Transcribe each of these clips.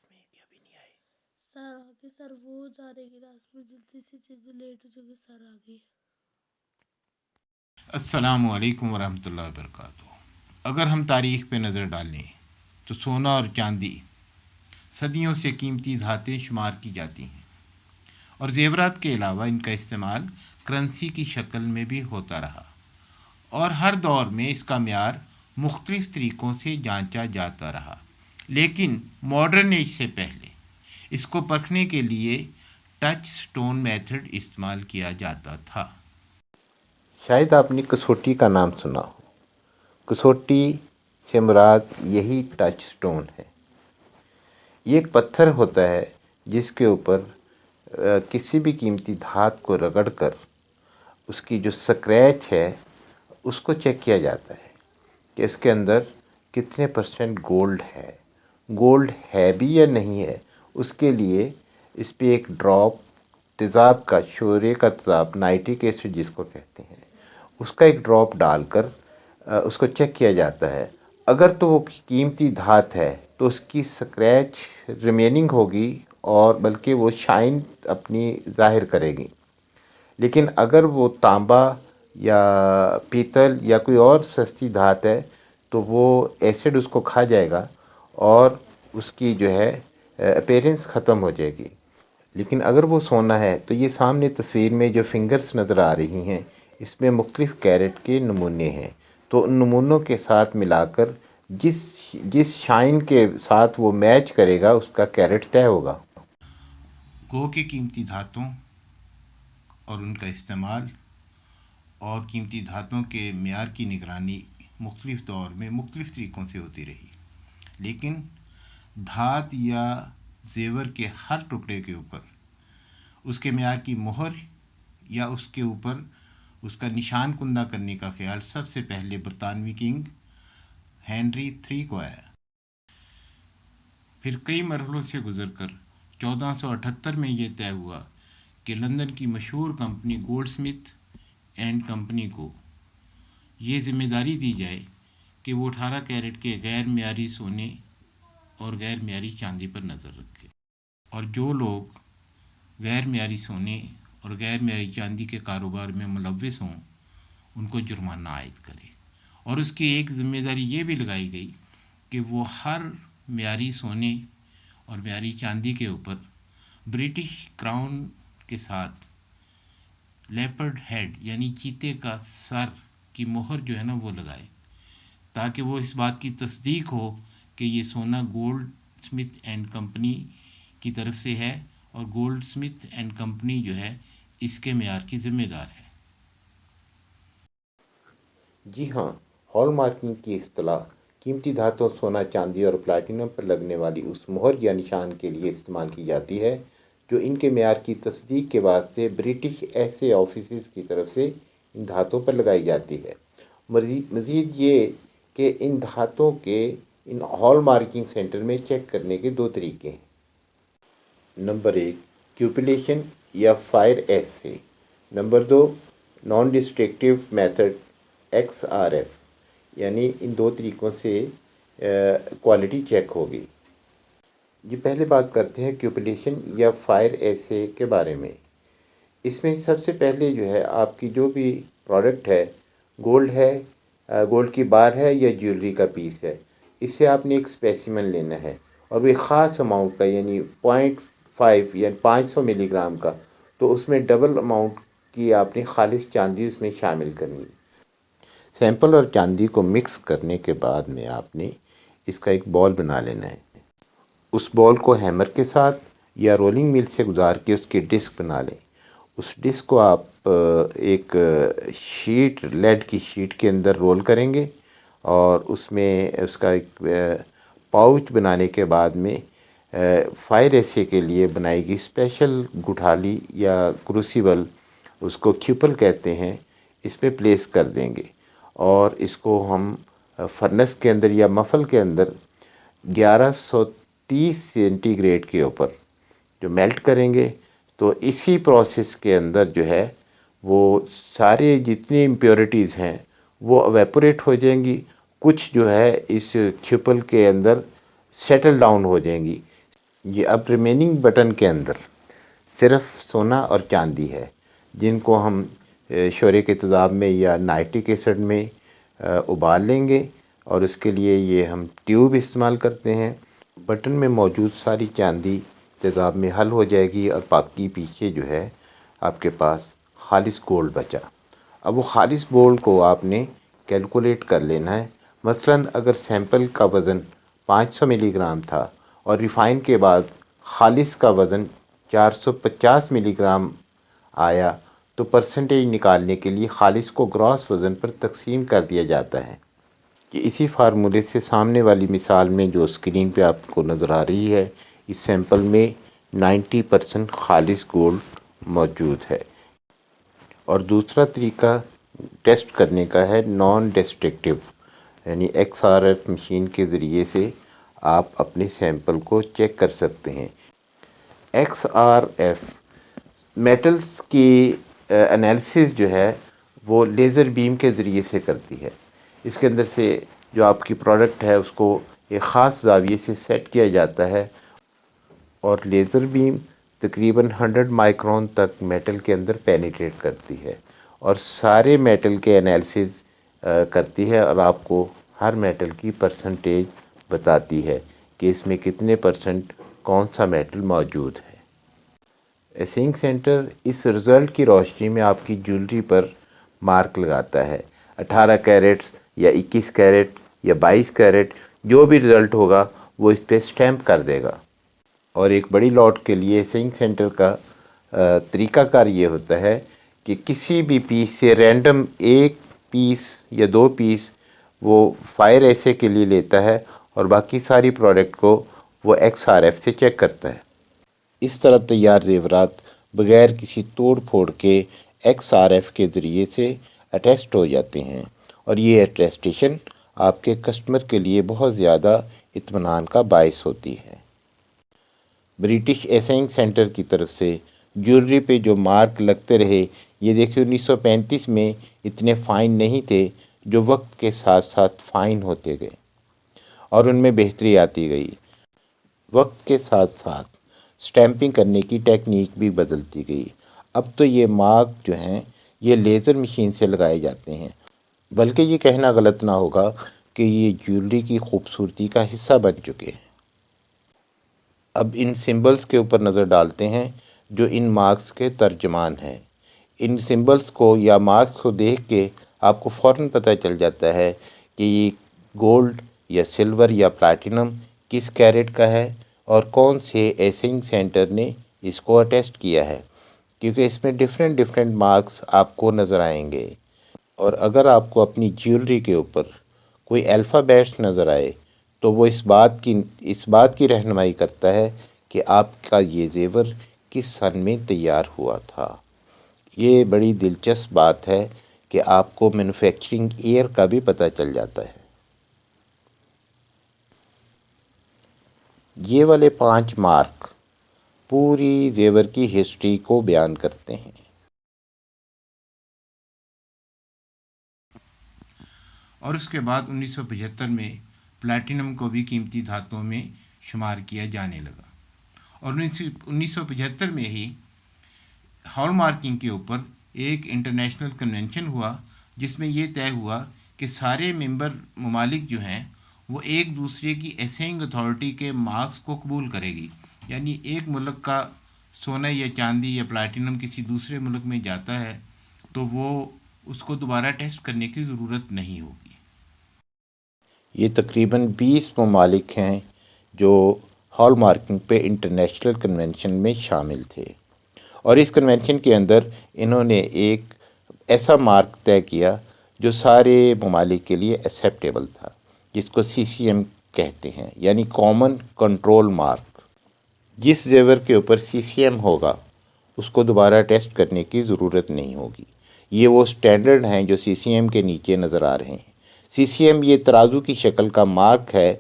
Class میں کہ ابھی نہیں آئے؟ سر آگے سر، وہ جا رہے کلاس میں، جلدی سے جلدی لیٹ ہو جائے گی سر آگے۔ السلام علیکم ورحمۃ اللہ وبرکاتہ۔ اگر ہم تاریخ پہ نظر ڈالیں تو سونا اور چاندی صدیوں سے قیمتی دھاتیں شمار کی جاتی ہیں، اور زیورات کے علاوہ ان کا استعمال کرنسی کی شکل میں بھی ہوتا رہا، اور ہر دور میں اس کا معیار مختلف طریقوں سے جانچا جاتا رہا، لیکن ماڈرن ایج سے پہلے اس کو پرکھنے کے لیے ٹچ سٹون میتھڈ استعمال کیا جاتا تھا۔ شاید آپ نے کسوٹی کا نام سنا ہو۔ کسوٹی سے مراد یہی ٹچ سٹون ہے۔ یہ ایک پتھر ہوتا ہے جس کے اوپر کسی بھی قیمتی دھات کو رگڑ کر اس کی جو سکریچ ہے اس کو چیک کیا جاتا ہے کہ اس کے اندر کتنے پرسنٹ گولڈ ہے، گولڈ ہے بھی یا نہیں ہے۔ اس کے لیے اس پہ ایک ڈراپ تیزاب کا، شورے کا تیزاب، نائٹرک ایسڈ جس کو کہتے ہیں، اس کا ایک ڈراپ ڈال کر اس کو چیک کیا جاتا ہے۔ اگر تو وہ قیمتی دھات ہے تو اس کی سکریچ ریمیننگ ہوگی، اور بلکہ وہ شائن اپنی ظاہر کرے گی۔ لیکن اگر وہ تانبا یا پیتل یا کوئی اور سستی دھات ہے تو وہ ایسڈ اس کو کھا جائے گا اور اس کی جو ہے اپیرنس ختم ہو جائے گی۔ لیکن اگر وہ سونا ہے تو یہ سامنے تصویر میں جو فنگرز نظر آ رہی ہیں اس میں مختلف کیرٹ کے نمونے ہیں، تو ان نمونوں کے ساتھ ملا کر جس شائن کے ساتھ وہ میچ کرے گا اس کا کیرٹ طے ہوگا۔ گو کے قیمتی دھاتوں اور ان کا استعمال اور قیمتی دھاتوں کے معیار کی نگرانی مختلف دور میں مختلف طریقوں سے ہوتی رہی، لیکن دھات یا زیور کے ہر ٹکڑے کے اوپر اس کے معیار کی مہر یا اس کے اوپر اس کا نشان کندہ کرنے کا خیال سب سے پہلے برطانوی کنگ ہنری III کو آیا۔ پھر کئی مرحلوں سے گزر کر 1478 میں یہ طے ہوا کہ لندن کی مشہور company gold Smith and company کو یہ ذمہ داری دی جائے کہ وہ 18 کیرٹ کے غیر معیاری سونے اور غیر معیاری چاندی پر نظر رکھے، اور جو لوگ غیر معیاری سونے اور غیر معیاری چاندی کے کاروبار میں ملوث ہوں ان کو جرمانہ عائد کرے، اور اس کی ایک ذمہ داری یہ بھی لگائی گئی کہ وہ ہر معیاری سونے اور معیاری چاندی کے اوپر برٹش کراؤن کے ساتھ لیپرڈ ہیڈ یعنی چیتے کا سر کی مہر جو ہے نا وہ لگائے، تاکہ وہ اس بات کی تصدیق ہو کہ یہ سونا گولڈ سمتھ اینڈ کمپنی کی طرف سے ہے، اور گولڈ سمتھ اینڈ کمپنی جو ہے اس کے معیار کی ذمہ دار ہے۔ جی ہاں، ہال مارکنگ کی اصطلاح قیمتی دھاتوں سونا، چاندی اور پلاٹینم پر لگنے والی اس مہر یا نشان کے لیے استعمال کی جاتی ہے جو ان کے معیار کی تصدیق کے واسطے برٹش ایسے آفیسز کی طرف سے ان دھاتوں پر لگائی جاتی ہے۔ مزید یہ کہ ان دھاتوں کے ان ہال مارکنگ سینٹر میں چیک کرنے کے دو طریقے ہیں۔ نمبر 1 کیوپلیشن یا فائر ایسے، number 2 naan destructive method XRF، یعنی ان دو طریقوں سے کوالٹی چیک ہوگی۔ یہ پہلے بات کرتے ہیں کیوپلیشن یا فائر ایسے کے بارے میں۔ اس میں سب سے پہلے جو ہے آپ کی جو بھی پروڈکٹ ہے، گولڈ ہے، گولڈ کی بار ہے یا جیولری کا پیس ہے، اس سے آپ نے ایک اسپیسیمن لینا ہے، اور وہ ایک خاص اماؤنٹ کا یعنی 0.5 یا 500 ملی گرام کا، تو اس میں ڈبل اماؤنٹ کی آپ نے خالص چاندی اس میں شامل کرنی ہے۔ سیمپل اور چاندی کو مکس کرنے کے بعد میں آپ نے اس کا ایک بال بنا لینا ہے۔ اس بال کو ہیمر کے ساتھ یا رولنگ مل سے گزار کے اس کی ڈسک بنا لیں۔ اس ڈسک کو آپ ایک شیٹ، لیڈ کی شیٹ کے اندر رول کریں گے، اور اس میں اس کا ایک پاؤچ بنانے کے بعد میں فائر ایسے کے لیے بنائی گئی اسپیشل گٹھالی یا کروسیبل، اس کو کیوپل کہتے ہیں، اس میں پلیس کر دیں گے، اور اس کو ہم فرنس کے اندر یا مفل کے اندر 1130 سینٹی گریڈ کے اوپر جو میلٹ کریں گے، تو اسی پروسیس کے اندر جو ہے وہ سارے جتنی امپیورٹیز ہیں وہ ایویپوریٹ ہو جائیں گی، کچھ جو ہے اس کیوپل کے اندر سیٹل ڈاؤن ہو جائیں گی۔ یہ اب ریمیننگ بٹن کے اندر صرف سونا اور چاندی ہے، جن کو ہم شورے کے تیزاب میں یا نائٹرک ایسڈ میں ابال لیں گے، اور اس کے لیے یہ ہم ٹیوب استعمال کرتے ہیں۔ بٹن میں موجود ساری چاندی تیزاب میں حل ہو جائے گی، اور باقی پیچھے جو ہے آپ کے پاس خالص گولڈ بچا۔ اب وہ خالص گولڈ کو آپ نے کیلکولیٹ کر لینا ہے۔ مثلاً اگر سیمپل کا وزن 500 ملی گرام تھا اور ریفائن کے بعد خالص کا وزن 450 ملی گرام آیا، تو پرسنٹیج نکالنے کے لیے خالص کو گراس وزن پر تقسیم کر دیا جاتا ہے۔ کہ اسی فارمولے سے سامنے والی مثال میں جو اسکرین پہ آپ کو نظر آ رہی ہے، اس سیمپل میں 90% خالص گولڈ موجود ہے۔ اور دوسرا طریقہ ٹیسٹ کرنے کا ہے نان ڈسٹرکٹیو، یعنی ایکس آر ایف مشین کے ذریعے سے آپ اپنے سیمپل کو چیک کر سکتے ہیں۔ ایکس آر ایف میٹلز کی انالیسس جو ہے وہ لیزر بیم کے ذریعے سے کرتی ہے۔ اس کے اندر سے جو آپ کی پروڈکٹ ہے اس کو ایک خاص زاویے سے سیٹ کیا جاتا ہے، اور لیزر بیم تقریباً 100 مائکرون تک میٹل کے اندر پینیٹریٹ کرتی ہے، اور سارے میٹل کے انالیسس کرتی ہے، اور آپ کو ہر میٹل کی پرسنٹیج بتاتی ہے کہ اس میں کتنے پرسنٹ کون سا میٹل موجود ہے۔ اسنگ سینٹر اس رزلٹ کی روشنی میں آپ کی جیولری پر مارک لگاتا ہے۔ 18 کیرٹس یا 21 کیرٹ یا 22 کیرٹ جو بھی رزلٹ ہوگا وہ اس پہ سٹیمپ کر دے گا۔ اور ایک بڑی لاٹ کے لیے اسنگ سینٹر کا طریقہ کار یہ ہوتا ہے کہ کسی بھی پیس سے رینڈم ایک پیس یا 2 پیس وہ فائر ایسے کے لیے لیتا ہے، اور باقی ساری پروڈکٹ کو وہ ایکس آر ایف سے چیک کرتا ہے۔ اس طرح تیار زیورات بغیر کسی توڑ پھوڑ کے ایکس آر ایف کے ذریعے سے اٹیسٹ ہو جاتے ہیں، اور یہ اٹیسٹیشن آپ کے کسٹمر کے لیے بہت زیادہ اطمینان کا باعث ہوتی ہے۔ برٹش اسنگ سینٹر کی طرف سے جیولری پہ جو مارک لگتے رہے، یہ دیکھیں 1935 میں اتنے فائن نہیں تھے، جو وقت کے ساتھ ساتھ فائن ہوتے گئے اور ان میں بہتری آتی گئی۔ وقت کے ساتھ ساتھ سٹیمپنگ کرنے کی ٹیکنیک بھی بدلتی گئی۔ اب تو یہ مارک جو ہیں یہ لیزر مشین سے لگائے جاتے ہیں، بلکہ یہ کہنا غلط نہ ہوگا کہ یہ جیولری کی خوبصورتی کا حصہ بن چکے ہیں۔ اب ان سمبلز کے اوپر نظر ڈالتے ہیں جو ان مارکس کے ترجمان ہیں۔ ان سمبلز کو یا مارکس کو دیکھ کے آپ کو فوراً پتہ چل جاتا ہے کہ یہ گولڈ یا سلور یا پلاٹینم کس کیرٹ کا ہے، اور کون سے ایسنگ سینٹر نے اس کو اٹیسٹ کیا ہے، کیونکہ اس میں ڈفرینٹ مارکس آپ کو نظر آئیں گے۔ اور اگر آپ کو اپنی جیولری کے اوپر کوئی الفابیٹس نظر آئے تو وہ اس بات کی رہنمائی کرتا ہے کہ آپ کا یہ زیور کس سن میں تیار ہوا تھا۔ یہ بڑی دلچسپ بات ہے کہ آپ کو مینوفیکچرنگ ایئر کا بھی پتہ چل جاتا ہے۔ یہ والے 5 مارک پوری زیور کی ہسٹری کو بیان کرتے ہیں۔ اور اس کے بعد 1975 میں پلاٹینم کو بھی قیمتی دھاتوں میں شمار کیا جانے لگا، اور 1975 میں ہی ہال مارکنگ کے اوپر ایک انٹرنیشنل کنونشن ہوا، جس میں یہ طے ہوا کہ سارے ممبر ممالک جو ہیں وہ ایک دوسرے کی اسنگ اتھارٹی کے مارکس کو قبول کرے گی، یعنی ایک ملک کا سونا یا چاندی یا پلاٹینم کسی دوسرے ملک میں جاتا ہے تو وہ اس کو دوبارہ ٹیسٹ کرنے کی ضرورت نہیں ہوگی۔ یہ تقریباً 20 ممالک ہیں جو ہال مارکنگ پہ انٹرنیشنل کنونشن میں شامل تھے، اور اس کنونشن کے اندر انہوں نے ایک ایسا مارک طے کیا جو سارے ممالک کے لیے ایکسیپٹیبل تھا، جس کو CCM کہتے ہیں، یعنی کامن کنٹرول مارک۔ جس زیور کے اوپر CCM ہوگا اس کو دوبارہ ٹیسٹ کرنے کی ضرورت نہیں ہوگی۔ یہ وہ سٹینڈرڈ ہیں جو CCM کے نیچے نظر آ رہے ہیں۔ CCM یہ ترازو کی شکل کا مارک ہے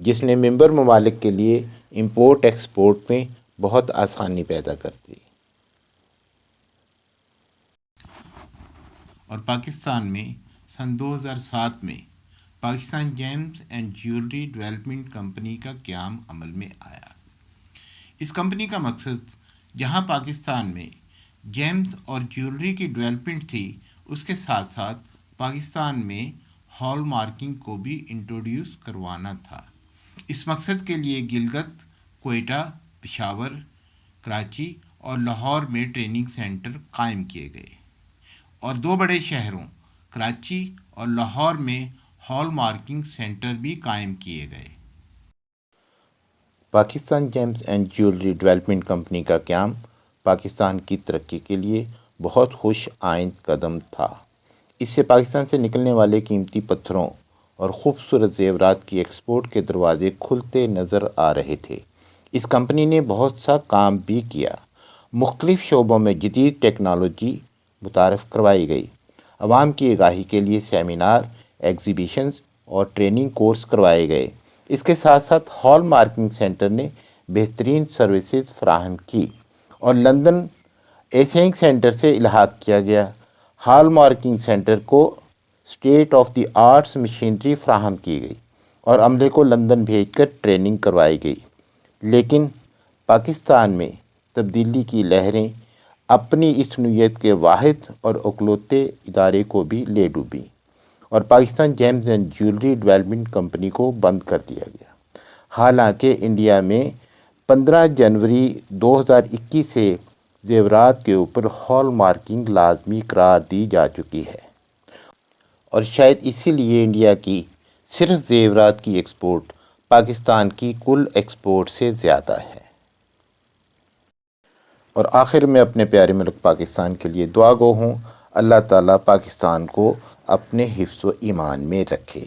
جس نے ممبر ممالک کے لیے امپورٹ ایکسپورٹ میں بہت آسانی پیدا کر دی۔ اور پاکستان میں سن 2007 میں Pakistan James and jewellery development company کا قیام عمل میں آیا۔ اس کمپنی کا مقصد جہاں پاکستان میں جیمز اور جیولری کی ڈیولپمنٹ تھی، اس کے ساتھ ساتھ پاکستان میں ہال مارکنگ کو بھی انٹروڈیوس کروانا تھا۔ اس مقصد کے لیے گلگت، کوئٹہ، پشاور، کراچی اور لاہور میں ٹریننگ سینٹر قائم کیے گئے اور 2 بڑے شہروں کراچی اور لاہور میں ہال مارکنگ سینٹر بھی قائم کیے گئے۔ Pakistan James and jewellery development company کا قیام پاکستان کی ترقی کے لیے بہت خوش آئند قدم تھا۔ اس سے پاکستان سے نکلنے والے قیمتی پتھروں اور خوبصورت زیورات کی ایکسپورٹ کے دروازے کھلتے نظر آ رہے تھے۔ اس کمپنی نے بہت سا کام بھی کیا۔ مختلف شعبوں میں جدید ٹیکنالوجی متعارف کروائی گئی، عوام کی آگاہی کے لیے سیمینار، ایگزیبیشنز اور ٹریننگ کورس کروائے گئے۔ اس کے ساتھ ساتھ ہال مارکنگ سینٹر نے بہترین سروسز فراہم کی اور لندن ایسنگ سینٹر سے الحاق کیا گیا۔ ہال مارکنگ سینٹر کو state of the arts machinery فراہم کی گئی اور عملے کو لندن بھیج کر ٹریننگ کروائی گئی، لیکن پاکستان میں تبدیلی کی لہریں اپنی اس نوعیت کے واحد اور اکلوتے ادارے کو بھی لے ڈوبیں اور Pakistan James and jewellery development company کو بند کر دیا گیا۔ حالانکہ انڈیا میں 15 جنوری 2021 سے زیورات کے اوپر ہال مارکنگ لازمی قرار دی جا چکی ہے اور شاید اسی لیے انڈیا کی صرف زیورات کی ایکسپورٹ پاکستان کی کل ایکسپورٹ سے زیادہ ہے۔ اور آخر میں اپنے پیارے ملک پاکستان کے لیے دعا گو ہوں، اللہ تعالیٰ پاکستان کو اپنے حفظ و ایمان میں رکھے۔